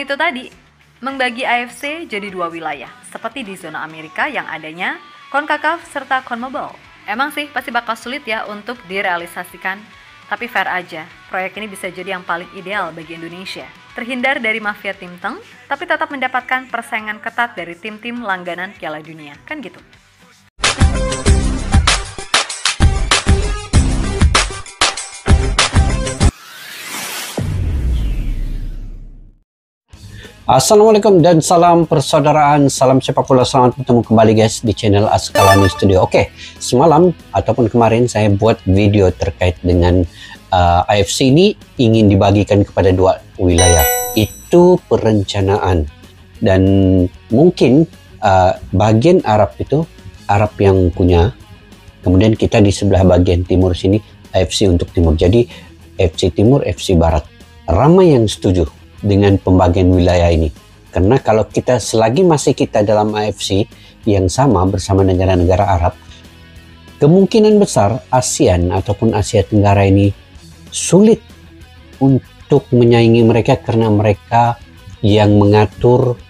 Itu tadi, membagi AFC jadi dua wilayah, seperti di zona Amerika yang adanya CONCACAF serta CONMEBOL. Emang sih pasti bakal sulit ya untuk direalisasikan, tapi fair aja, proyek ini bisa jadi yang paling ideal bagi Indonesia. Terhindar dari mafia timteng, tapi tetap mendapatkan persaingan ketat dari tim-tim langganan Piala Dunia, kan gitu. Assalamualaikum dan salam persaudaraan, salam sepak bola. Selamat bertemu kembali guys di channel Askalani Studio. Oke, semalam ataupun kemarin saya buat video terkait dengan AFC ini ingin dibagikan kepada dua wilayah. Itu perencanaan, dan mungkin bagian Arab itu Arab yang punya, kemudian kita di sebelah bagian timur sini AFC untuk timur. Jadi FC Timur, FC Barat. Ramai yang setuju dengan pembagian wilayah ini, karena kalau kita selagi masih kita dalam AFC yang sama bersama negara-negara Arab, kemungkinan besar ASEAN ataupun Asia Tenggara ini sulit untuk menyaingi mereka, karena mereka yang mengatur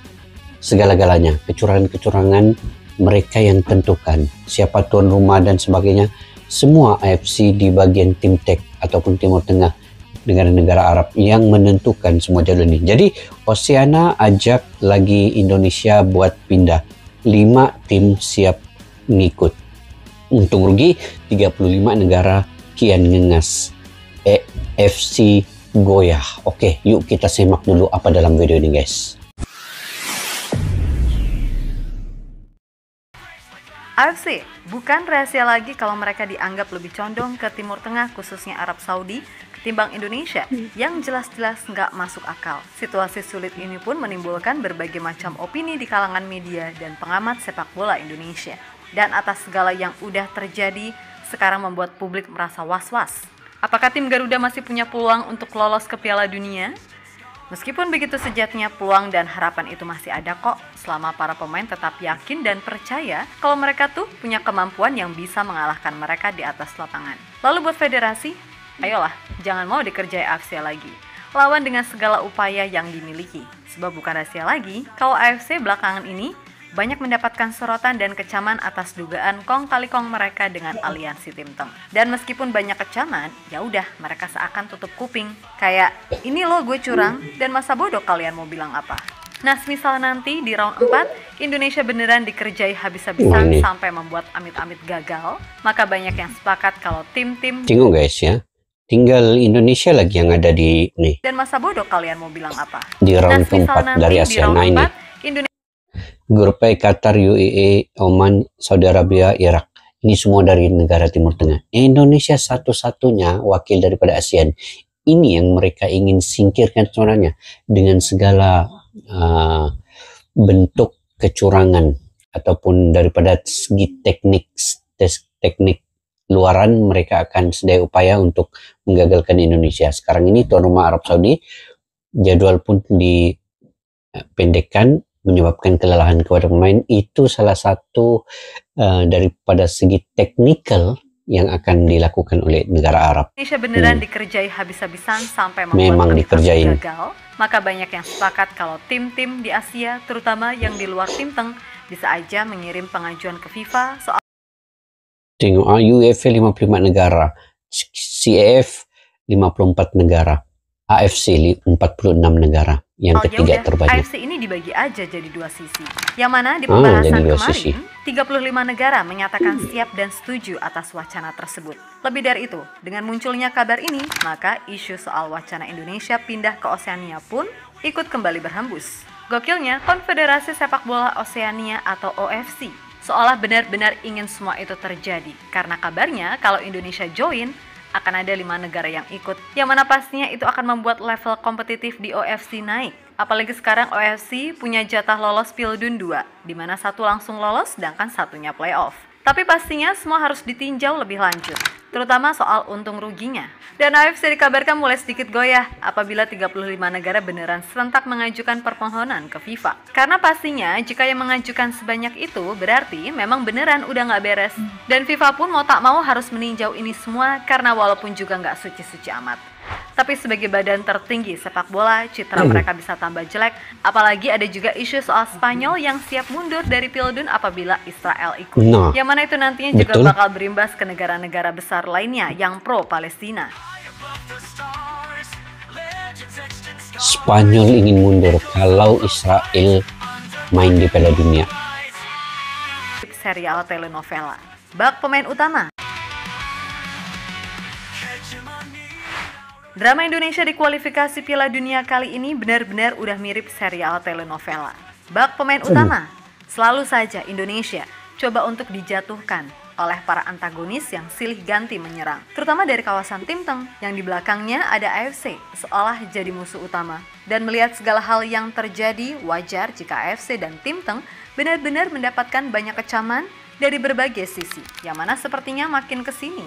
segala-galanya, kecurangan-kecurangan mereka yang tentukan siapa tuan rumah dan sebagainya. Semua AFC di bagian tim tek ataupun Timur Tengah, negara-negara Arab yang menentukan semua jalur ini. Jadi Oceania ajak lagi Indonesia buat pindah. 5 tim siap ngikut. Untung rugi 35 negara kian ngengas. FC goyah. Oke, yuk kita simak dulu apa dalam video ini guys. AFC bukan rahasia lagi kalau mereka dianggap lebih condong ke Timur Tengah, khususnya Arab Saudi, ketimbang Indonesia yang jelas-jelas nggak masuk akal. Situasi sulit ini pun menimbulkan berbagai macam opini di kalangan media dan pengamat sepak bola Indonesia. Dan atas segala yang udah terjadi, sekarang membuat publik merasa was-was. Apakah tim Garuda masih punya peluang untuk lolos ke Piala Dunia? Meskipun begitu, sejatinya peluang dan harapan itu masih ada kok, selama para pemain tetap yakin dan percaya kalau mereka tuh punya kemampuan yang bisa mengalahkan mereka di atas lapangan. Lalu buat federasi, ayolah, jangan mau dikerjai AFC lagi. Lawan dengan segala upaya yang dimiliki. Sebab bukan rahasia lagi, kalau AFC belakangan ini banyak mendapatkan sorotan dan kecaman atas dugaan kong kali kong mereka dengan aliansi timteng. Dan meskipun banyak kecaman, ya udah mereka seakan tutup kuping. Kayak, ini loh gue curang, dan masa bodoh kalian mau bilang apa? Nah, semisal nanti di round 4, Indonesia beneran dikerjai habis-habisan sampai membuat amit-amit gagal, maka banyak yang sepakat kalau tim-tim... Tengok guys ya, tinggal Indonesia lagi yang ada di nih. Dan masa bodoh kalian mau bilang apa? Di round keempat dari ASEAN ini. Grup E, Qatar, UAE, Oman, Saudi Arabia, Irak. Ini semua dari negara Timur Tengah. Indonesia satu-satunya wakil daripada ASEAN. Ini yang mereka ingin singkirkan sebenarnya dengan segala bentuk kecurangan ataupun daripada segi teknik luaran, mereka akan sedaya upaya untuk menggagalkan Indonesia. Sekarang ini tuan rumah Arab Saudi, jadwal pun dipendekkan, menyebabkan kelelahan kepada pemain. Itu salah satu daripada segi teknikal yang akan dilakukan oleh negara Arab. Indonesia beneran dikerjai habis-habisan sampai memang dikerjain gagal, maka banyak yang sepakat kalau tim-tim di Asia, terutama yang di luar timteng, bisa aja mengirim pengajuan ke FIFA soal tengok UEFA 55 negara, CAF 54 negara, AFC 46 negara. Yang ketiga terbanyak. AFC ini dibagi aja jadi dua sisi. Yang mana di pembahasan kemarin, 35 negara menyatakan siap dan setuju atas wacana tersebut. Lebih dari itu, dengan munculnya kabar ini, maka isu soal wacana Indonesia pindah ke Oceania pun ikut kembali berhembus. Gokilnya, Konfederasi Sepak Bola Oceania atau OFC seolah benar-benar ingin semua itu terjadi. Karena kabarnya kalau Indonesia join, akan ada 5 negara yang ikut, yang mana pastinya itu akan membuat level kompetitif di OFC naik. Apalagi sekarang OFC punya jatah lolos Pildun 2, di mana satu langsung lolos sedangkan satunya playoff. Tapi pastinya semua harus ditinjau lebih lanjut, terutama soal untung ruginya. Dan AFC dikabarkan mulai sedikit goyah apabila 35 negara beneran serentak mengajukan permohonan ke FIFA. Karena pastinya jika yang mengajukan sebanyak itu berarti memang beneran udah nggak beres. Dan FIFA pun mau tak mau harus meninjau ini semua karena walaupun juga nggak suci-suci amat. Tapi sebagai badan tertinggi sepak bola, citra mereka bisa tambah jelek. Apalagi ada juga isu soal Spanyol yang siap mundur dari Piala apabila Israel ikut. Nah, yang mana itu nantinya juga bakal berimbas ke negara-negara besar lainnya yang pro Palestina. Spanyol ingin mundur kalau Israel main di Piala Dunia. Serial telenovela. Bak pemain utama. Drama Indonesia di kualifikasi Piala Dunia kali ini benar-benar udah mirip serial telenovela. Bak pemain utama. Selalu saja Indonesia coba untuk dijatuhkan oleh para antagonis yang silih ganti menyerang, terutama dari kawasan Timteng yang di belakangnya ada AFC seolah jadi musuh utama. Dan melihat segala hal yang terjadi, wajar jika AFC dan Timteng benar-benar mendapatkan banyak kecaman dari berbagai sisi, yang mana sepertinya makin kesini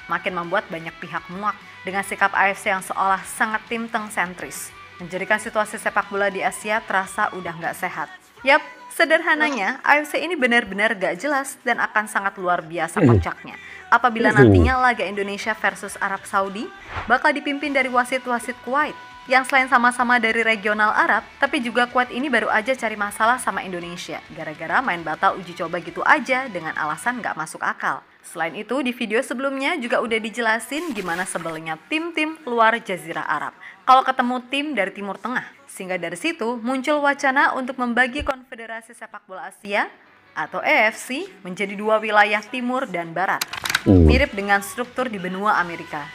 makin membuat banyak pihak muak dengan sikap AFC yang seolah sangat Timteng sentris, menjadikan situasi sepak bola di Asia terasa udah nggak sehat. Yap, sederhananya AFC ini benar-benar gak jelas dan akan sangat luar biasa kocaknya apabila nantinya laga Indonesia versus Arab Saudi bakal dipimpin dari wasit-wasit Kuwait yang selain sama-sama dari regional Arab, tapi juga Kuwait ini baru aja cari masalah sama Indonesia gara-gara main batal uji coba gitu aja dengan alasan gak masuk akal. Selain itu, di video sebelumnya juga udah dijelasin gimana sebelnya tim-tim luar Jazirah Arab kalau ketemu tim dari Timur Tengah. Sehingga dari situ muncul wacana untuk membagi Konfederasi Sepak Bola Asia atau AFC menjadi dua wilayah timur dan barat. Mirip dengan struktur di benua Amerika.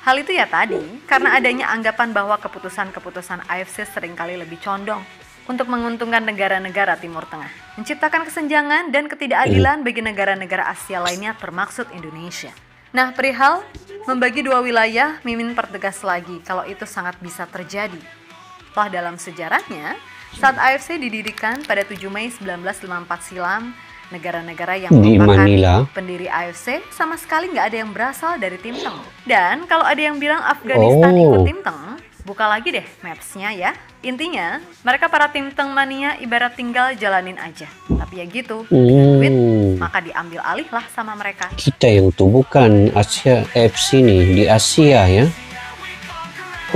Hal itu ya tadi karena adanya anggapan bahwa keputusan-keputusan AFC seringkali lebih condong untuk menguntungkan negara-negara Timur Tengah, menciptakan kesenjangan dan ketidakadilan bagi negara-negara Asia lainnya termaksud Indonesia. Nah, perihal membagi dua wilayah, Mimin pertegas lagi kalau itu sangat bisa terjadi. Toh dalam sejarahnya, saat AFC didirikan pada 7 Mei 1954 silam, negara-negara yang merupakan pendiri AFC sama sekali nggak ada yang berasal dari Timteng. Dan kalau ada yang bilang Afghanistan ikut Timteng, buka lagi deh maps-nya ya. Intinya, mereka para Timteng mania ibarat tinggal jalanin aja. Tapi ya gitu, duit maka diambil alih lah sama mereka. Kita yang tuh bukan Asia AFC nih, di Asia ya.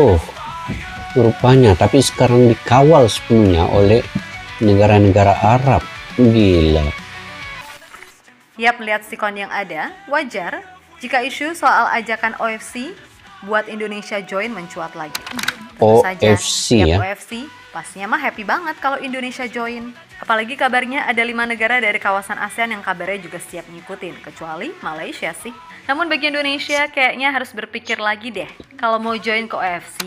Oh, rupanya, tapi sekarang dikawal sepenuhnya oleh negara-negara Arab. Gila. Yap, melihat sikon yang ada, wajar jika isu soal ajakan OFC buat Indonesia join mencuat lagi. OFC ya? OFC pastinya mah happy banget kalau Indonesia join. Apalagi kabarnya ada 5 negara dari kawasan ASEAN yang kabarnya juga siap ngikutin, kecuali Malaysia sih. Namun bagi Indonesia kayaknya harus berpikir lagi deh kalau mau join ke OFC.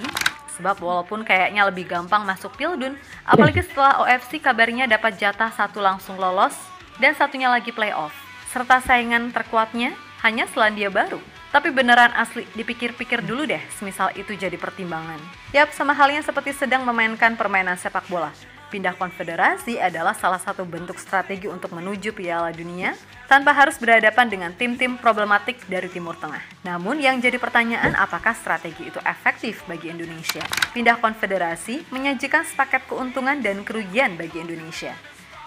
Sebab walaupun kayaknya lebih gampang masuk Pildun, apalagi setelah OFC kabarnya dapat jatah satu langsung lolos dan satunya lagi playoff. Serta saingan terkuatnya hanya Selandia Baru. Tapi beneran asli dipikir-pikir dulu deh semisal itu jadi pertimbangan. Yap, sama halnya seperti sedang memainkan permainan sepak bola. Pindah konfederasi adalah salah satu bentuk strategi untuk menuju Piala Dunia tanpa harus berhadapan dengan tim-tim problematik dari Timur Tengah. Namun yang jadi pertanyaan, apakah strategi itu efektif bagi Indonesia? Pindah konfederasi menyajikan sepaket keuntungan dan kerugian bagi Indonesia.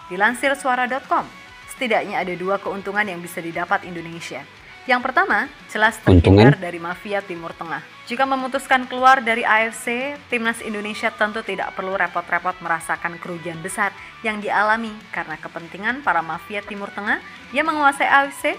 Dilansir suara.com, setidaknya ada 2 keuntungan yang bisa didapat Indonesia. Yang pertama, jelas terhindar dari mafia Timur Tengah. Jika memutuskan keluar dari AFC, timnas Indonesia tentu tidak perlu repot-repot merasakan kerugian besar yang dialami karena kepentingan para mafia Timur Tengah yang menguasai AFC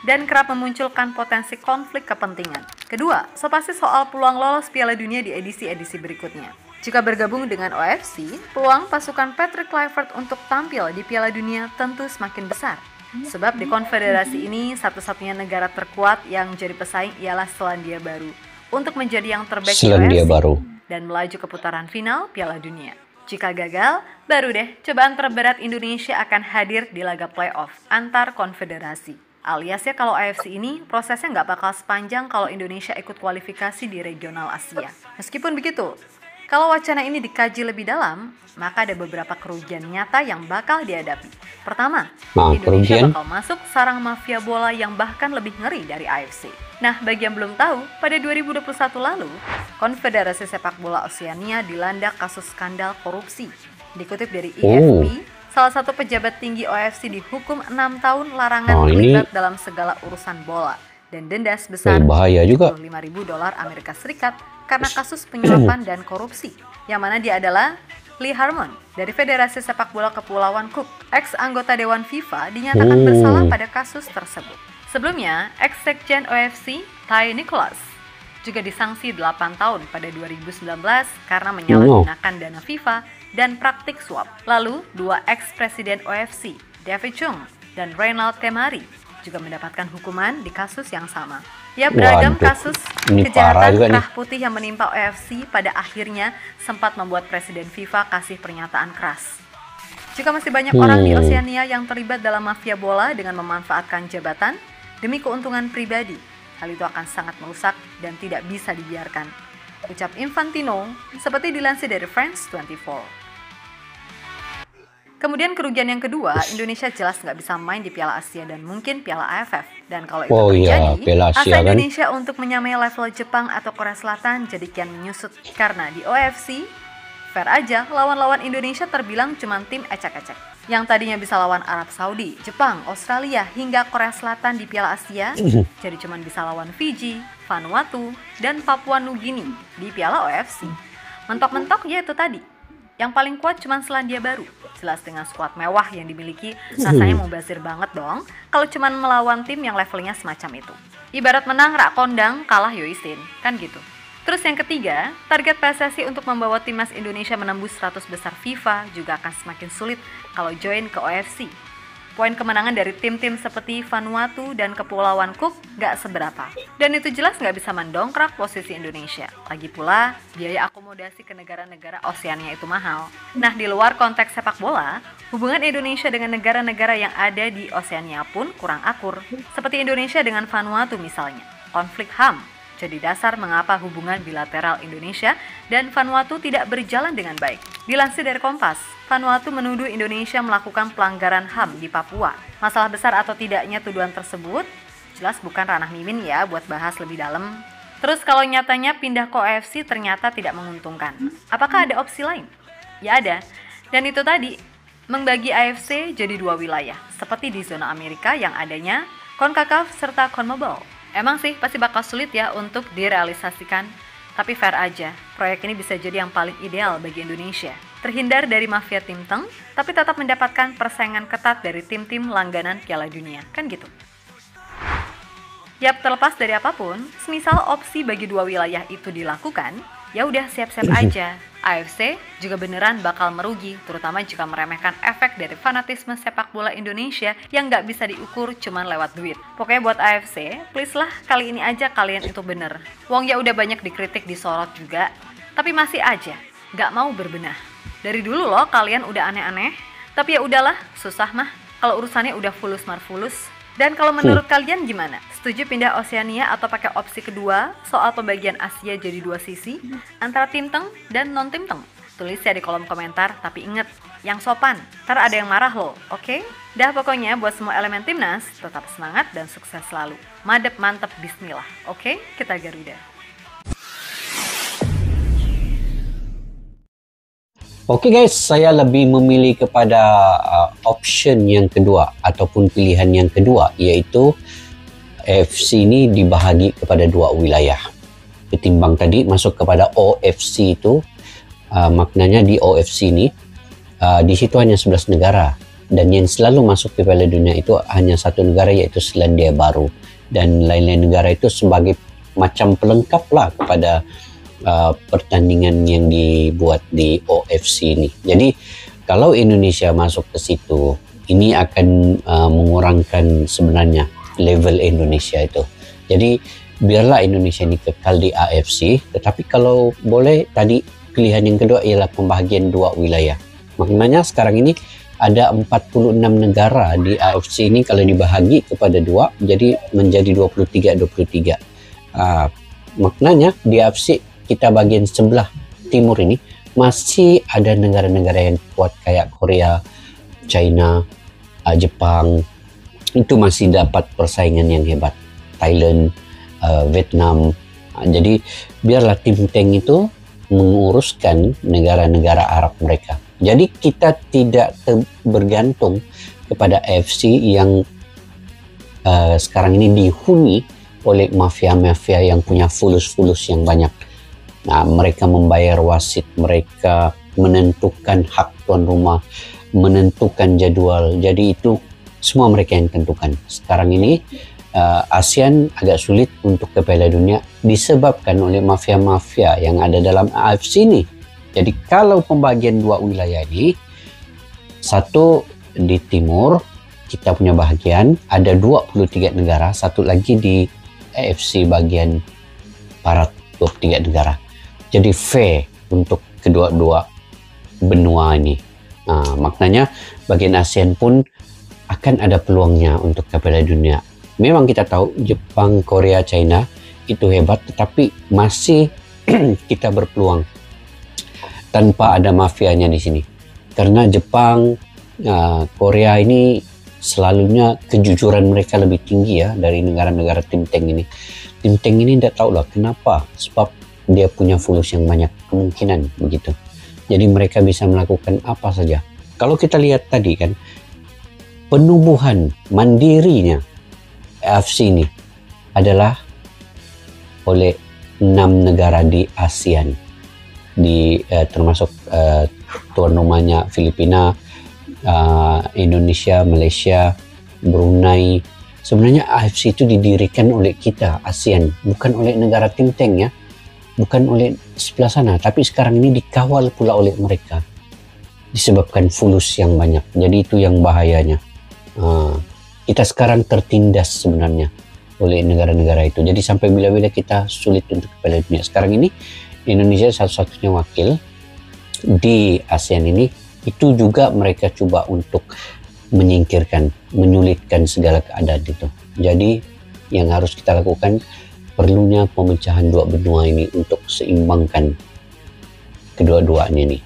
dan kerap memunculkan potensi konflik kepentingan. Kedua, pasti soal peluang lolos Piala Dunia di edisi-edisi berikutnya. Jika bergabung dengan OFC, peluang pasukan Patrick Kluivert untuk tampil di Piala Dunia tentu semakin besar. Sebab di konfederasi ini satu-satunya negara terkuat yang jadi pesaing ialah Selandia Baru untuk menjadi yang terbaik di OFC dan melaju ke putaran final Piala Dunia. Jika gagal, baru deh cobaan terberat Indonesia akan hadir di laga playoff antar konfederasi. Alias ya kalau AFC ini prosesnya nggak bakal sepanjang kalau Indonesia ikut kualifikasi di regional Asia. Meskipun begitu, kalau wacana ini dikaji lebih dalam, maka ada beberapa kerugian nyata yang bakal dihadapi. Pertama, Indonesia bakal masuk sarang mafia bola yang bahkan lebih ngeri dari AFC. Nah, bagi yang belum tahu, pada 2021 lalu, Konfederasi Sepak Bola Oseania dilanda kasus skandal korupsi. Dikutip dari IFP, salah satu pejabat tinggi OFC dihukum 6 tahun larangan terlibat dalam segala urusan bola dan denda sebesar $55.000 Amerika Serikat karena kasus penyuapan dan korupsi, yang mana dia adalah Lee Harmon dari Federasi Sepak Bola Kepulauan Cook. Ex-anggota Dewan FIFA dinyatakan bersalah pada kasus tersebut. Sebelumnya, ex-sekjen OFC, Ty Nicholas, juga disanksi 8 tahun pada 2019 karena menyalahgunakan dana FIFA dan praktik suap. Lalu, 2 ex-presiden OFC, David Chung dan Reynald Temari, juga mendapatkan hukuman di kasus yang sama. Ya, beragam kasus kejahatan kerah putih yang menimpa OFC pada akhirnya sempat membuat Presiden FIFA kasih pernyataan keras. Jika masih banyak orang di Oseania yang terlibat dalam mafia bola dengan memanfaatkan jabatan demi keuntungan pribadi, hal itu akan sangat merusak dan tidak bisa dibiarkan, ucap Infantino seperti dilansir dari France 24. Kemudian kerugian yang kedua, Indonesia jelas nggak bisa main di Piala Asia dan mungkin Piala AFF. Dan kalau itu terjadi, asa Indonesia untuk menyamai level Jepang atau Korea Selatan jadi kian menyusut. Karena di OFC, fair aja, lawan-lawan Indonesia terbilang cuma tim ecek-ecek. Yang tadinya bisa lawan Arab Saudi, Jepang, Australia, hingga Korea Selatan di Piala Asia, jadi cuma bisa lawan Fiji, Vanuatu, dan Papua Nugini di Piala OFC. Mentok-mentok ya itu tadi. Yang paling kuat cuma Selandia Baru. Jelas dengan skuad mewah yang dimiliki, rasanya mubazir banget dong kalau cuma melawan tim yang levelnya semacam itu. Ibarat menang rak kondang, kalah yoisin, kan gitu. Terus yang ketiga, target PSSI untuk membawa timnas Indonesia menembus 100 besar FIFA juga akan semakin sulit kalau join ke OFC. Poin kemenangan dari tim-tim seperti Vanuatu dan Kepulauan Cook gak seberapa. Dan itu jelas gak bisa mendongkrak posisi Indonesia. Lagi pula, biaya akomodasi ke negara-negara Oseania itu mahal. Nah, di luar konteks sepak bola, hubungan Indonesia dengan negara-negara yang ada di Oseania pun kurang akur. Seperti Indonesia dengan Vanuatu misalnya. Konflik HAM jadi dasar mengapa hubungan bilateral Indonesia dan Vanuatu tidak berjalan dengan baik. Dilansir dari Kompas, Vanuatu menuduh Indonesia melakukan pelanggaran HAM di Papua. Masalah besar atau tidaknya tuduhan tersebut jelas bukan ranah Mimin ya buat bahas lebih dalam. Terus kalau nyatanya pindah ke OFC ternyata tidak menguntungkan, apakah ada opsi lain? Ya ada, dan itu tadi, membagi AFC jadi 2 wilayah, seperti di zona Amerika yang adanya CONCACAF serta CONMEBOL. Emang sih pasti bakal sulit ya untuk direalisasikan, tapi fair aja, proyek ini bisa jadi yang paling ideal bagi Indonesia. Terhindar dari mafia tim teng, tapi tetap mendapatkan persaingan ketat dari tim-tim langganan Piala Dunia, kan gitu. Yap, terlepas dari apapun, semisal opsi bagi 2 wilayah itu dilakukan, ya udah siap-siap aja. AFC juga beneran bakal merugi, terutama jika meremehkan efek dari fanatisme sepak bola Indonesia yang nggak bisa diukur cuman lewat duit. Pokoknya buat AFC, please lah kali ini aja kalian itu bener. Wong ya udah banyak dikritik, disorot juga, tapi masih aja nggak mau berbenah. Dari dulu loh kalian udah aneh-aneh, tapi ya udahlah, susah mah kalau urusannya udah fulus-marfulus. Dan kalau menurut kalian gimana? Setuju pindah Oseania atau pakai opsi kedua soal pembagian Asia jadi 2 sisi antara tim teng dan non tim teng? Tulis ya di kolom komentar, tapi inget, yang sopan, ntar ada yang marah loh, oke? Dah pokoknya buat semua elemen timnas, tetap semangat dan sukses selalu. Madep mantep bismillah, oke? Kita Garuda. Oke guys, saya lebih memilih kepada option yang kedua ataupun pilihan yang kedua, yaitu AFC ini dibahagi kepada 2 wilayah. Ketimbang tadi masuk kepada OFC itu, maknanya di OFC ini, di situ hanya 11 negara. Dan yang selalu masuk ke Piala Dunia itu hanya 1 negara, yaitu Selandia Baru. Dan lain-lain negara itu sebagai macam pelengkap lah kepada pertandingan yang dibuat di OFC ini. Jadi kalau Indonesia masuk ke situ, ini akan mengurangkan sebenarnya level Indonesia itu. Jadi biarlah Indonesia ini kekal di AFC, tetapi kalau boleh tadi pilihan yang kedua ialah pembagian 2 wilayah. Maknanya sekarang ini ada 46 negara di AFC ini, kalau dibahagi kepada 2 jadi menjadi 23-23. Maknanya di AFC kita bagian sebelah timur ini masih ada negara-negara yang kuat kayak Korea, China, Jepang, itu masih dapat persaingan yang hebat. Thailand, Vietnam. Jadi biarlah tim tank itu menguruskan negara-negara Arab mereka. Jadi kita tidak bergantung kepada AFC yang sekarang ini dihuni oleh mafia-mafia yang punya fulus-fulus yang banyak. Nah, mereka membayar wasit, mereka menentukan hak tuan rumah, menentukan jadwal. Jadi itu semua mereka yang tentukan. Sekarang ini ASEAN agak sulit untuk ke Piala Dunia disebabkan oleh mafia-mafia yang ada dalam AFC ini. Jadi kalau pembagian dua wilayah ini, satu di timur, kita punya bahagian, ada 23 negara, satu lagi di AFC bagian barat, 23 negara. Jadi fair untuk kedua-dua benua ini. Nah, maknanya bagian ASEAN pun akan ada peluangnya untuk ke Piala Dunia. Memang kita tahu Jepang, Korea, China itu hebat, tetapi masih kita berpeluang tanpa ada mafianya di sini. Karena Jepang, Korea ini selalunya kejujuran mereka lebih tinggi ya dari negara-negara tim tank ini. Tim tank ini tidak tahulah kenapa, sebab dia punya fulus yang banyak, kemungkinan begitu. Jadi mereka bisa melakukan apa saja. Kalau kita lihat tadi kan, penubuhan mandirinya AFC ini adalah oleh 6 negara di ASEAN, termasuk tuan rumahnya Filipina, Indonesia, Malaysia, Brunei. Sebenarnya AFC itu didirikan oleh kita ASEAN, bukan oleh negara tim tank ya, bukan oleh sebelah sana, tapi sekarang ini dikawal pula oleh mereka disebabkan fulus yang banyak. Jadi itu yang bahayanya. Kita sekarang tertindas sebenarnya oleh negara-negara itu. Jadi sampai bila-bila kita sulit untuk ke Piala Dunia. Sekarang ini Indonesia satu-satunya wakil di ASEAN ini. Itu juga mereka coba untuk menyingkirkan, menyulitkan segala keadaan itu. Jadi yang harus kita lakukan, perlunya pemecahan dua benua ini untuk seimbangkan kedua-duanya ini.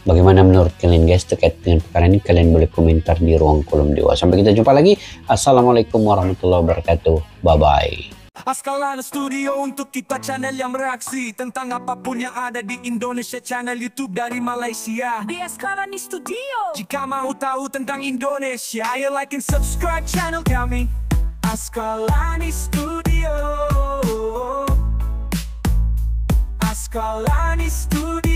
Bagaimana menurut kalian guys terkait dengan perkara ini? Kalian boleh komentar di ruang kolom dewa. Sampai kita jumpa lagi. Assalamualaikum warahmatullahi wabarakatuh. Bye-bye. Askalana Studio untuk kita channel yang bereaksi tentang apapun yang ada di Indonesia, channel YouTube dari Malaysia di Askalani Studio. Jika mau tahu tentang Indonesia, ayo like and subscribe channel kami Askalani Studio. Askalani Studio.